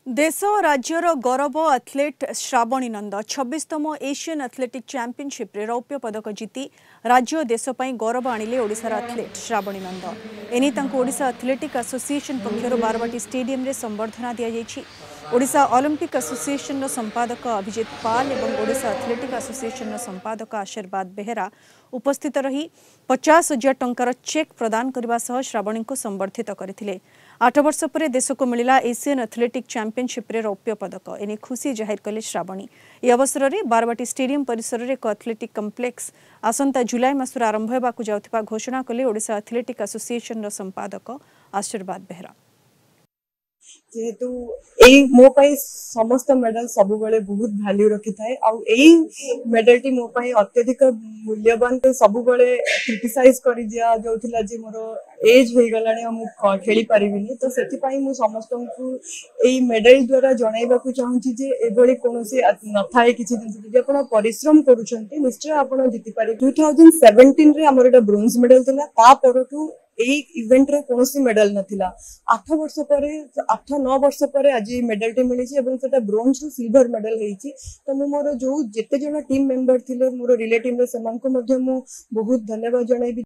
देश और राज्यर गौरव एथलेट श्रावणी नंद 26तम एशियन एथलेटिक चैंपियनशिप रे रौप्य पदक जीति राज्य और देश पर गौरव आनिले ओडिशार एथलेट श्रावणी नंद एने ओडिशा एथलेटिक एसोसिएशन पक्षर बारवाटी स्टेडियम रे संबर्धना दिया जायछि। ओडिशा ओलंपिक एसोसिएशन संपादक अभिजीत पाल और ओडिशा एथलेटिक एसोसिएशन संपादक आशीर्वाद बेहेरा उपस्थित रही 50,000 टंकार चेक प्रदान करने सह श्रावणी को संबर्धित करथिले। 8 वर्ष पर देश को मिला एशियन एथलेटिक चैंपियनशिप रे रौप्य पदक एने खुशी जाहिर कले श्रावणी। यह अवसर में बारवाटी स्टेडियम परिसर में एक एथलेटिक कम्प्लेक्स आसंता जुलाई मासर आरंभ होगा जाउथिबा घोषणा कले ओडिशा एथलेटिक एसोसिएशन संपादक आशीर्वाद बेहेरा। जेहेतु मो समस्त मेडल सब बहुत भैल्यू रखी थाए मेडल टी मो अत्यधिक मूल्यवान सब क्रिटिसाइज कर दिया जाउथिला जे मोर एज हो गलाने मु खेली परिबिनी तो सेति पई मु समस्त को एई मेडल द्वारा जणाइबा को चाहूची जे एबोली कोनोसी न थाए किछि दिन जे आपण परिश्रम करूछंती निश्चय आपण जीति पारे। 2017 रे हमर एटा ब्रोंज मेडल थिला ता परठू इवेंट रे कोनोसी मेडल नथिला 8 वर्ष पर 8-9 वर्ष पर आज मेडल टी मिली एवं सेटा ब्रोंज रु सिल्वर मेडल हेची। तो मु मोर जो जेते जण टीम मेंबर थिले मोर रिलेटिव रे समान को मध्य मु बहुत धन्यवाद जणाइबी।